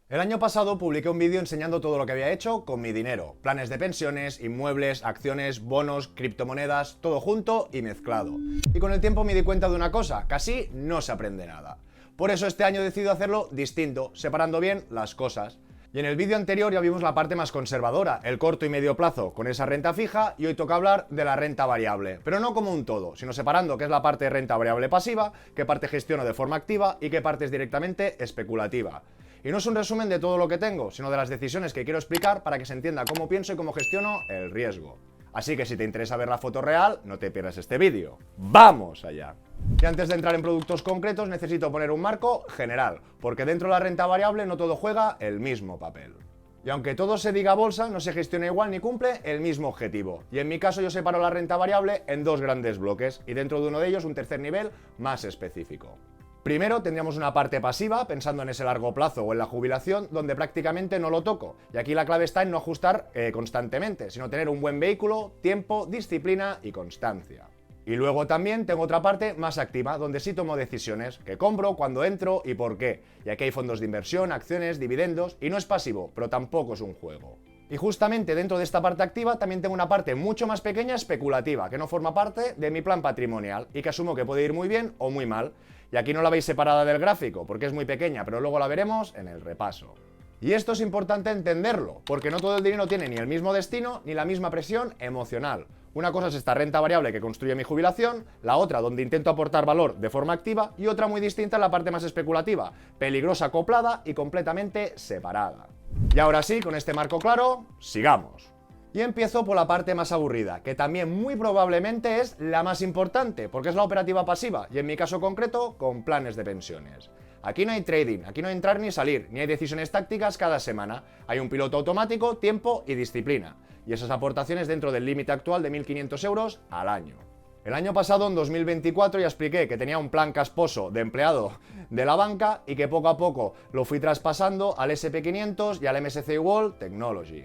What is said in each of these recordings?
El año pasado publiqué un vídeo enseñando todo lo que había hecho con mi dinero, planes de pensiones, inmuebles, acciones, bonos, criptomonedas, todo junto y mezclado. Y con el tiempo me di cuenta de una cosa, casi no se aprende nada. Por eso este año he decidido hacerlo distinto, separando bien las cosas. Y en el vídeo anterior ya vimos la parte más conservadora, el corto y medio plazo, con esa renta fija, y hoy toca hablar de la renta variable, pero no como un todo, sino separando qué es la parte de renta variable pasiva, qué parte gestiono de forma activa y qué parte es directamente especulativa. Y no es un resumen de todo lo que tengo, sino de las decisiones que quiero explicar para que se entienda cómo pienso y cómo gestiono el riesgo. Así que si te interesa ver la foto real, no te pierdas este vídeo. ¡Vamos allá! Y antes de entrar en productos concretos necesito poner un marco general, porque dentro de la renta variable no todo juega el mismo papel. Y aunque todo se diga bolsa, no se gestiona igual ni cumple el mismo objetivo. Y en mi caso yo separo la renta variable en dos grandes bloques, y dentro de uno de ellos un tercer nivel más específico. Primero tendríamos una parte pasiva, pensando en ese largo plazo o en la jubilación, donde prácticamente no lo toco. Y aquí la clave está en no ajustar constantemente, sino tener un buen vehículo, tiempo, disciplina y constancia. Y luego también tengo otra parte más activa, donde sí tomo decisiones, que compro, cuándo entro y por qué. Y aquí hay fondos de inversión, acciones, dividendos, y no es pasivo, pero tampoco es un juego. Y justamente dentro de esta parte activa también tengo una parte mucho más pequeña especulativa, que no forma parte de mi plan patrimonial y que asumo que puede ir muy bien o muy mal. Y aquí no la veis separada del gráfico, porque es muy pequeña, pero luego la veremos en el repaso. Y esto es importante entenderlo, porque no todo el dinero tiene ni el mismo destino ni la misma presión emocional. Una cosa es esta renta variable que construye mi jubilación, la otra donde intento aportar valor de forma activa y otra muy distinta en la parte más especulativa, peligrosa acoplada y completamente separada. Y ahora sí, con este marco claro, sigamos. Y empiezo por la parte más aburrida, que también muy probablemente es la más importante, porque es la operativa pasiva, y en mi caso concreto, con planes de pensiones. Aquí no hay trading, aquí no hay entrar ni salir, ni hay decisiones tácticas cada semana. Hay un piloto automático, tiempo y disciplina. Y esas aportaciones dentro del límite actual de 1.500 euros al año. El año pasado, en 2024, ya expliqué que tenía un plan casposo de empleado de la banca y que poco a poco lo fui traspasando al SP500 y al MSCI World Technology.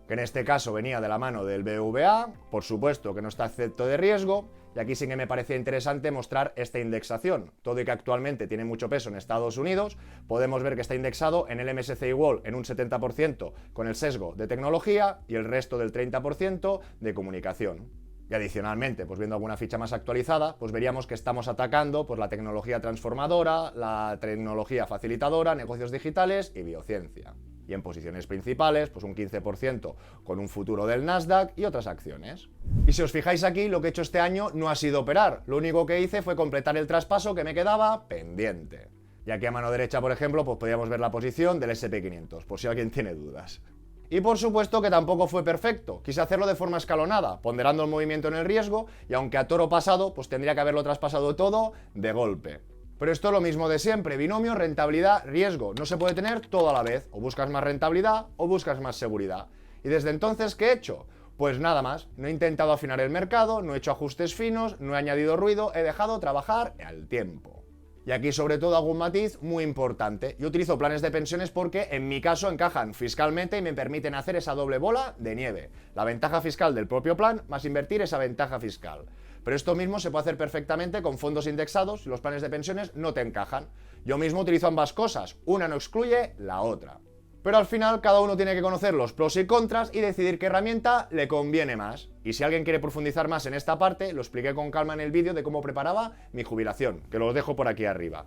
Que en este caso venía de la mano del BVA, por supuesto que no está excepto de riesgo, y aquí sí que me parecía interesante mostrar esta indexación. Todo y que actualmente tiene mucho peso en Estados Unidos, podemos ver que está indexado en el MSCI World en un 70% con el sesgo de tecnología y el resto del 30% de comunicación. Y adicionalmente, pues viendo alguna ficha más actualizada, pues veríamos que estamos atacando pues, la tecnología transformadora, la tecnología facilitadora, negocios digitales y biociencia. Y en posiciones principales, pues un 15% con un futuro del Nasdaq y otras acciones. Y si os fijáis aquí, lo que he hecho este año no ha sido operar, lo único que hice fue completar el traspaso que me quedaba pendiente. Y aquí a mano derecha, por ejemplo, pues podríamos ver la posición del SP500, por si alguien tiene dudas. Y por supuesto que tampoco fue perfecto, quise hacerlo de forma escalonada, ponderando el movimiento en el riesgo, y aunque a toro pasado, pues tendría que haberlo traspasado todo de golpe. Pero esto es lo mismo de siempre, binomio, rentabilidad, riesgo. No se puede tener todo a la vez, o buscas más rentabilidad o buscas más seguridad. Y desde entonces, ¿qué he hecho? Pues nada más, no he intentado afinar el mercado, no he hecho ajustes finos, no he añadido ruido, he dejado trabajar al tiempo. Y aquí sobre todo hago un matiz muy importante. Yo utilizo planes de pensiones porque en mi caso encajan fiscalmente y me permiten hacer esa doble bola de nieve. La ventaja fiscal del propio plan más invertir esa ventaja fiscal. Pero esto mismo se puede hacer perfectamente con fondos indexados si los planes de pensiones no te encajan. Yo mismo utilizo ambas cosas, una no excluye la otra. Pero al final cada uno tiene que conocer los pros y contras y decidir qué herramienta le conviene más. Y si alguien quiere profundizar más en esta parte, lo expliqué con calma en el vídeo de cómo preparaba mi jubilación, que lo dejo por aquí arriba.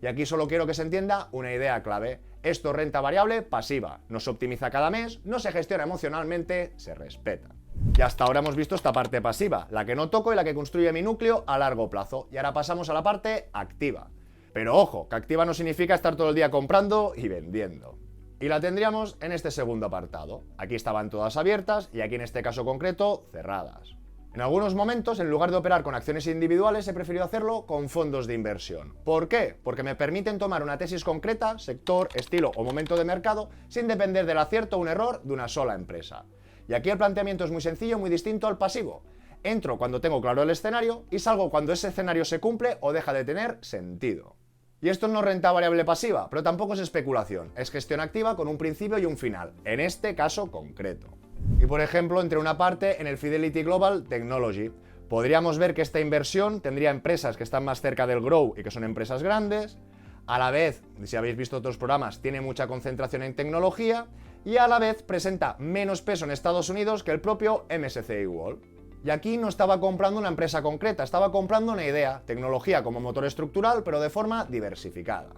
Y aquí solo quiero que se entienda una idea clave. Esto es renta variable pasiva, no se optimiza cada mes, no se gestiona emocionalmente, se respeta. Y hasta ahora hemos visto esta parte pasiva, la que no toco y la que construye mi núcleo a largo plazo. Y ahora pasamos a la parte activa. Pero ojo, que activa no significa estar todo el día comprando y vendiendo. Y la tendríamos en este segundo apartado. Aquí estaban todas abiertas y aquí en este caso concreto cerradas. En algunos momentos, en lugar de operar con acciones individuales, he preferido hacerlo con fondos de inversión. ¿Por qué? Porque me permiten tomar una tesis concreta, sector, estilo o momento de mercado, sin depender del acierto o un error de una sola empresa. Y aquí el planteamiento es muy sencillo, muy distinto al pasivo. Entro cuando tengo claro el escenario y salgo cuando ese escenario se cumple o deja de tener sentido. Y esto no es renta variable pasiva, pero tampoco es especulación, es gestión activa con un principio y un final, en este caso concreto. Y por ejemplo, entre una parte en el Fidelity Global Technology, podríamos ver que esta inversión tendría empresas que están más cerca del grow y que son empresas grandes, A la vez, si habéis visto otros programas, tiene mucha concentración en tecnología y a la vez presenta menos peso en Estados Unidos que el propio MSCI World. Y aquí no estaba comprando una empresa concreta, estaba comprando una idea, tecnología como motor estructural, pero de forma diversificada.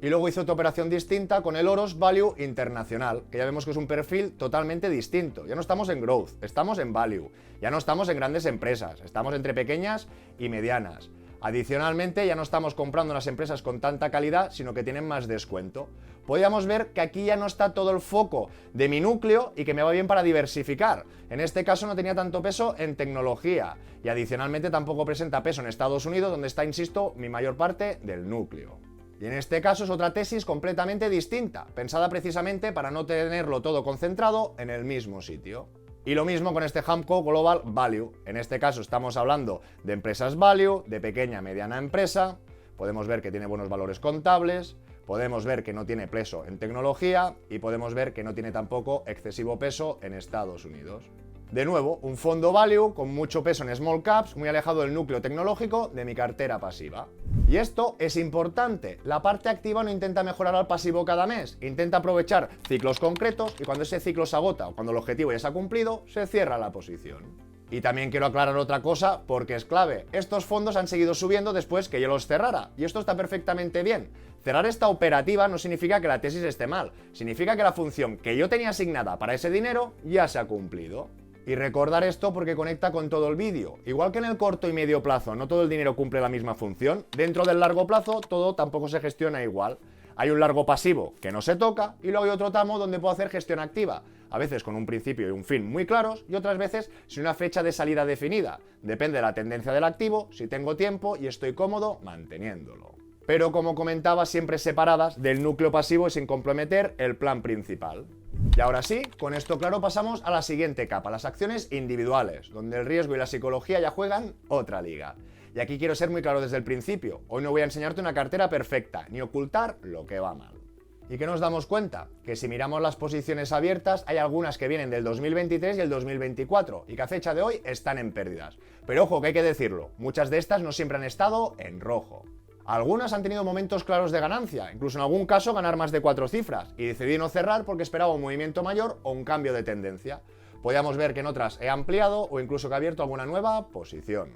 Y luego hizo otra operación distinta con el Oros Value Internacional, que ya vemos que es un perfil totalmente distinto. Ya no estamos en growth, estamos en value. Ya no estamos en grandes empresas, estamos entre pequeñas y medianas. Adicionalmente, ya no estamos comprando unas empresas con tanta calidad, sino que tienen más descuento. Podríamos ver que aquí ya no está todo el foco de mi núcleo y que me va bien para diversificar. En este caso no tenía tanto peso en tecnología y adicionalmente tampoco presenta peso en Estados Unidos, donde está, insisto, mi mayor parte del núcleo. Y en este caso es otra tesis completamente distinta, pensada precisamente para no tenerlo todo concentrado en el mismo sitio. Y lo mismo con este Hamco Global Value. En este caso estamos hablando de empresas value, de pequeña mediana empresa. Podemos ver que tiene buenos valores contables, podemos ver que no tiene peso en tecnología y podemos ver que no tiene tampoco excesivo peso en Estados Unidos. De nuevo, un fondo value con mucho peso en small caps, muy alejado del núcleo tecnológico de mi cartera pasiva. Y esto es importante. La parte activa no intenta mejorar al pasivo cada mes, intenta aprovechar ciclos concretos y cuando ese ciclo se agota o cuando el objetivo ya se ha cumplido, se cierra la posición. Y también quiero aclarar otra cosa porque es clave. Estos fondos han seguido subiendo después que yo los cerrara y esto está perfectamente bien. Cerrar esta operativa no significa que la tesis esté mal, significa que la función que yo tenía asignada para ese dinero ya se ha cumplido. Y recordar esto porque conecta con todo el vídeo. Igual que en el corto y medio plazo no todo el dinero cumple la misma función, dentro del largo plazo todo tampoco se gestiona igual. Hay un largo pasivo que no se toca y luego hay otro tramo donde puedo hacer gestión activa. A veces con un principio y un fin muy claros y otras veces sin una fecha de salida definida. Depende de la tendencia del activo, si tengo tiempo y estoy cómodo manteniéndolo. Pero como comentaba, siempre separadas del núcleo pasivo y sin comprometer el plan principal. Y ahora sí, con esto claro pasamos a la siguiente capa, las acciones individuales, donde el riesgo y la psicología ya juegan otra liga. Y aquí quiero ser muy claro desde el principio, hoy no voy a enseñarte una cartera perfecta, ni ocultar lo que va mal. ¿Y qué nos damos cuenta? Que si miramos las posiciones abiertas, hay algunas que vienen del 2023 y el 2024, y que a fecha de hoy están en pérdidas. Pero ojo, que hay que decirlo, muchas de estas no siempre han estado en rojo. Algunas han tenido momentos claros de ganancia, incluso en algún caso ganar más de 4 cifras, y decidí no cerrar porque esperaba un movimiento mayor o un cambio de tendencia. Podíamos ver que en otras he ampliado o incluso que he abierto alguna nueva posición.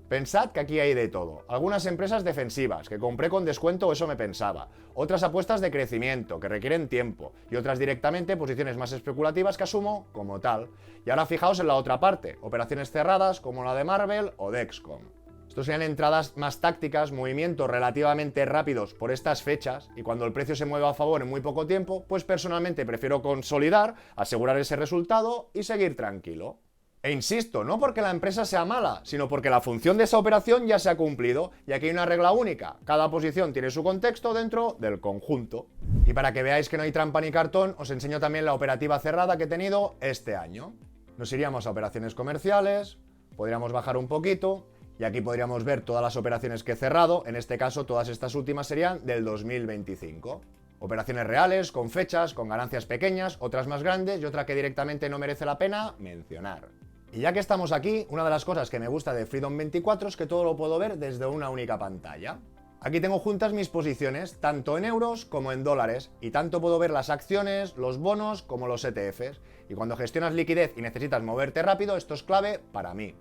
Pensad que aquí hay de todo. Algunas empresas defensivas, que compré con descuento o eso me pensaba. Otras apuestas de crecimiento, que requieren tiempo. Y otras directamente posiciones más especulativas que asumo como tal. Y ahora fijaos en la otra parte, operaciones cerradas como la de Marvel o Dexcom. Estos serían entradas más tácticas, movimientos relativamente rápidos por estas fechas y cuando el precio se mueva a favor en muy poco tiempo, pues personalmente prefiero consolidar, asegurar ese resultado y seguir tranquilo. E insisto, no porque la empresa sea mala, sino porque la función de esa operación ya se ha cumplido y aquí hay una regla única, cada posición tiene su contexto dentro del conjunto. Y para que veáis que no hay trampa ni cartón, os enseño también la operativa cerrada que he tenido este año. Nos iríamos a operaciones comerciales, podríamos bajar un poquito. Y aquí podríamos ver todas las operaciones que he cerrado, en este caso todas estas últimas serían del 2025. Operaciones reales, con fechas, con ganancias pequeñas, otras más grandes y otra que directamente no merece la pena mencionar. Y ya que estamos aquí, una de las cosas que me gusta de Freedom 24 es que todo lo puedo ver desde una única pantalla. Aquí tengo juntas mis posiciones, tanto en euros como en dólares, y tanto puedo ver las acciones, los bonos como los ETFs. Y cuando gestionas liquidez y necesitas moverte rápido, esto es clave para mí.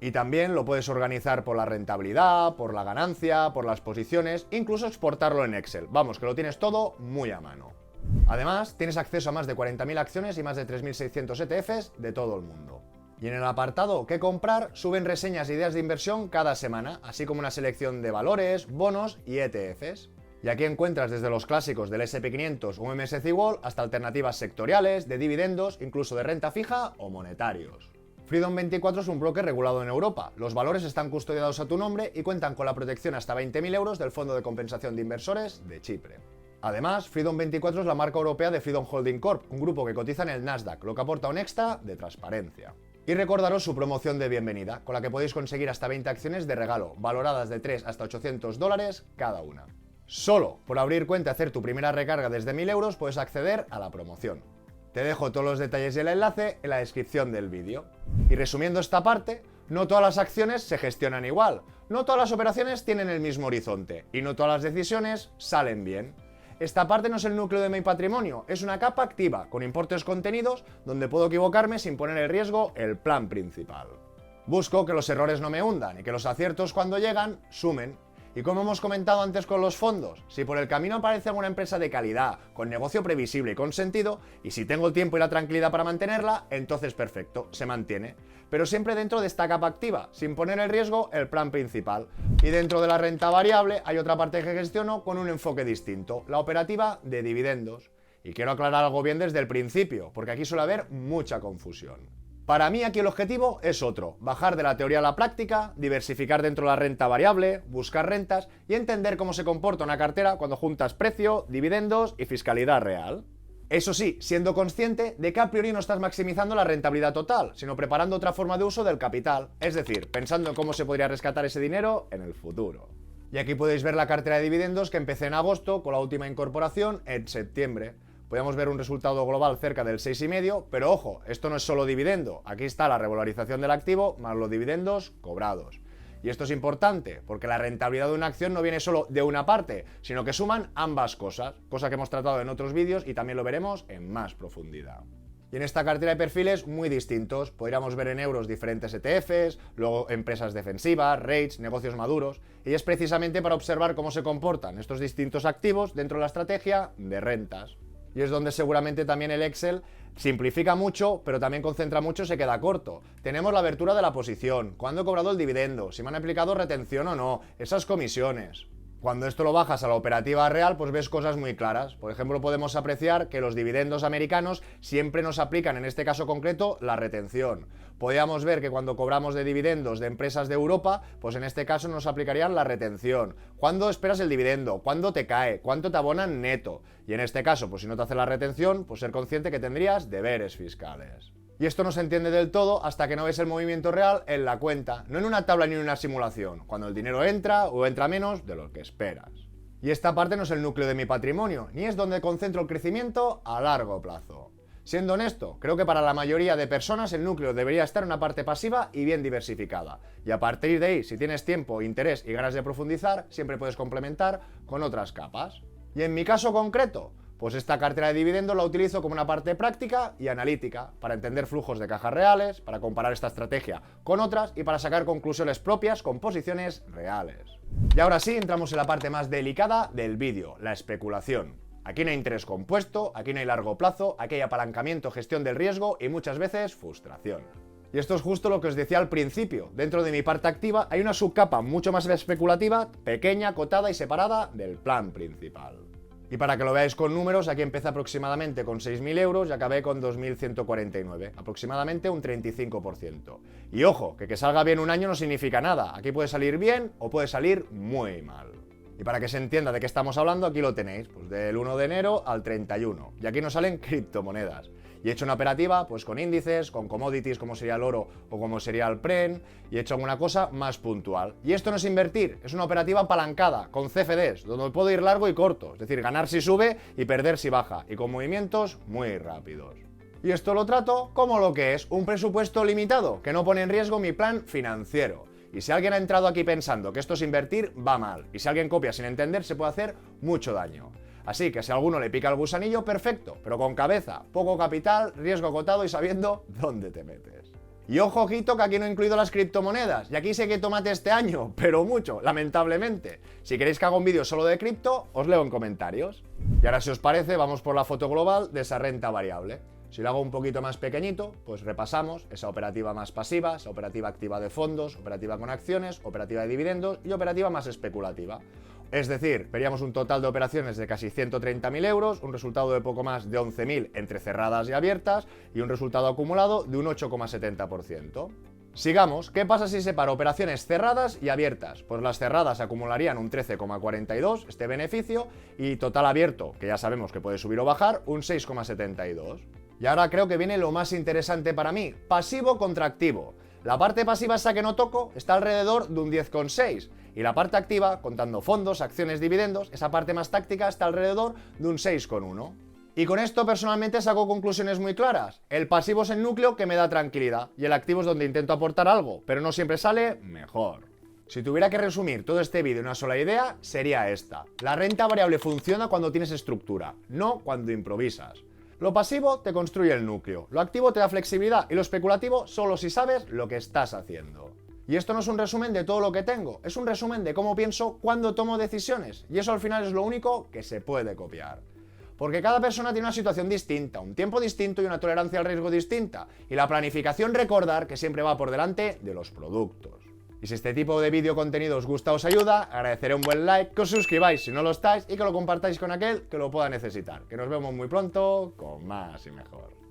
Y también lo puedes organizar por la rentabilidad, por la ganancia, por las posiciones, incluso exportarlo en Excel. Vamos, que lo tienes todo muy a mano. Además, tienes acceso a más de 40.000 acciones y más de 3.600 ETFs de todo el mundo. Y en el apartado ¿Qué comprar? Suben reseñas e ideas de inversión cada semana, así como una selección de valores, bonos y ETFs. Y aquí encuentras desde los clásicos del SP500 o MSCI World hasta alternativas sectoriales, de dividendos, incluso de renta fija o monetarios. Freedom 24 es un broker regulado en Europa. Los valores están custodiados a tu nombre y cuentan con la protección hasta 20.000 euros del Fondo de Compensación de Inversores de Chipre. Además, Freedom 24 es la marca europea de Freedom Holding Corp, un grupo que cotiza en el Nasdaq, lo que aporta un extra de transparencia. Y recordaros su promoción de bienvenida, con la que podéis conseguir hasta 20 acciones de regalo, valoradas de 3 hasta 800 dólares cada una. Solo por abrir cuenta y hacer tu primera recarga desde 1.000 euros puedes acceder a la promoción. Te dejo todos los detalles y el enlace en la descripción del vídeo. Y resumiendo esta parte, No todas las acciones se gestionan igual, no todas las operaciones tienen el mismo horizonte y no todas las decisiones salen bien. Esta parte no es el núcleo de mi patrimonio, es una capa activa, con importes contenidos, donde puedo equivocarme sin poner en riesgo el plan principal. Busco que los errores no me hundan y que los aciertos cuando llegan sumen. Y como hemos comentado antes con los fondos, si por el camino aparece alguna empresa de calidad, con negocio previsible y con sentido, y si tengo el tiempo y la tranquilidad para mantenerla, entonces perfecto, se mantiene. Pero siempre dentro de esta capa activa, sin poner en riesgo el plan principal. Y dentro de la renta variable hay otra parte que gestiono con un enfoque distinto, la operativa de dividendos. Y quiero aclarar algo bien desde el principio, porque aquí suele haber mucha confusión. Para mí aquí el objetivo es otro, bajar de la teoría a la práctica, diversificar dentro de la renta variable, buscar rentas y entender cómo se comporta una cartera cuando juntas precio, dividendos y fiscalidad real. Eso sí, siendo consciente de que a priori no estás maximizando la rentabilidad total, sino preparando otra forma de uso del capital, es decir, pensando en cómo se podría rescatar ese dinero en el futuro. Y aquí podéis ver la cartera de dividendos que empecé en agosto con la última incorporación en septiembre. Podemos ver un resultado global cerca del 6,5, pero ojo, esto no es solo dividendo, aquí está la revalorización del activo más los dividendos cobrados. Y esto es importante, porque la rentabilidad de una acción no viene solo de una parte, sino que suman ambas cosas, cosa que hemos tratado en otros vídeos y también lo veremos en más profundidad. Y en esta cartera hay perfiles muy distintos, podríamos ver en euros diferentes ETFs, luego empresas defensivas, rates, negocios maduros, y es precisamente para observar cómo se comportan estos distintos activos dentro de la estrategia de rentas. Y es donde seguramente también el Excel simplifica mucho, pero también concentra mucho y se queda corto. Tenemos la abertura de la posición, cuándo he cobrado el dividendo, si me han aplicado retención o no, esas comisiones. Cuando esto lo bajas a la operativa real, pues ves cosas muy claras. Por ejemplo, podemos apreciar que los dividendos americanos siempre nos aplican, en este caso concreto, la retención. Podríamos ver que cuando cobramos de dividendos de empresas de Europa, pues en este caso nos aplicarían la retención. ¿Cuándo esperas el dividendo? ¿Cuándo te cae? ¿Cuánto te abonan neto? Y en este caso, pues si no te hace la retención, pues ser consciente que tendrías deberes fiscales. Y esto no se entiende del todo hasta que no ves el movimiento real en la cuenta, no en una tabla ni en una simulación, cuando el dinero entra o entra menos de lo que esperas. Y esta parte no es el núcleo de mi patrimonio, ni es donde concentro el crecimiento a largo plazo. Siendo honesto, creo que para la mayoría de personas el núcleo debería estar en una parte pasiva y bien diversificada. Y a partir de ahí, si tienes tiempo, interés y ganas de profundizar, siempre puedes complementar con otras capas. Y en mi caso concreto, pues esta cartera de dividendos la utilizo como una parte práctica y analítica, para entender flujos de cajas reales, para comparar esta estrategia con otras y para sacar conclusiones propias con posiciones reales. Y ahora sí, entramos en la parte más delicada del vídeo, la especulación. Aquí no hay interés compuesto, aquí no hay largo plazo, aquí hay apalancamiento, gestión del riesgo y muchas veces frustración. Y esto es justo lo que os decía al principio, dentro de mi parte activa hay una subcapa mucho más especulativa, pequeña, acotada y separada del plan principal. Y para que lo veáis con números, aquí empecé aproximadamente con 6.000 euros y acabé con 2.149, aproximadamente un 35%. Y ojo, que salga bien un año no significa nada, aquí puede salir bien o puede salir muy mal. Y para que se entienda de qué estamos hablando, aquí lo tenéis, pues del 1 de enero al 31. Y aquí nos salen criptomonedas. Y he hecho una operativa pues con índices, con commodities como sería el oro o como sería el PREN, y he hecho alguna cosa más puntual. Y esto no es invertir, es una operativa apalancada, con CFDs, donde puedo ir largo y corto, es decir, ganar si sube y perder si baja, y con movimientos muy rápidos. Y esto lo trato como lo que es, un presupuesto limitado, que no pone en riesgo mi plan financiero. Y si alguien ha entrado aquí pensando que esto es invertir, va mal. Y si alguien copia sin entender, se puede hacer mucho daño. Así que si a alguno le pica el gusanillo, perfecto, pero con cabeza, poco capital, riesgo acotado y sabiendo dónde te metes. Y ojo, ojito, que aquí no he incluido las criptomonedas. Y aquí sé que tomate este año, pero mucho, lamentablemente. Si queréis que haga un vídeo solo de cripto, os leo en comentarios. Y ahora, si os parece, vamos por la foto global de esa renta variable. Si lo hago un poquito más pequeñito, pues repasamos esa operativa más pasiva, esa operativa activa de fondos, operativa con acciones, operativa de dividendos y operativa más especulativa. Es decir, veríamos un total de operaciones de casi 130.000 euros, un resultado de poco más de 11.000 entre cerradas y abiertas y un resultado acumulado de un 8,70%. Sigamos, ¿qué pasa si separo operaciones cerradas y abiertas? Pues las cerradas acumularían un 13,42, este beneficio, y total abierto, que ya sabemos que puede subir o bajar, un 6,72. Y ahora creo que viene lo más interesante para mí, pasivo contra activo. La parte pasiva, esa que no toco, está alrededor de un 10,6 y la parte activa, contando fondos, acciones, dividendos, esa parte más táctica está alrededor de un 6,1. Y con esto personalmente saco conclusiones muy claras. El pasivo es el núcleo que me da tranquilidad y el activo es donde intento aportar algo, pero no siempre sale mejor. Si tuviera que resumir todo este vídeo en una sola idea, sería esta. La renta variable funciona cuando tienes estructura, no cuando improvisas. Lo pasivo te construye el núcleo, lo activo te da flexibilidad y lo especulativo solo si sabes lo que estás haciendo. Y esto no es un resumen de todo lo que tengo, es un resumen de cómo pienso cuando tomo decisiones, y eso al final es lo único que se puede copiar. Porque cada persona tiene una situación distinta, un tiempo distinto y una tolerancia al riesgo distinta, y la planificación recordar que siempre va por delante de los productos. Y si este tipo de vídeo contenido os gusta o os ayuda, agradeceré un buen like, que os suscribáis si no lo estáis y que lo compartáis con aquel que lo pueda necesitar. Que nos vemos muy pronto con más y mejor.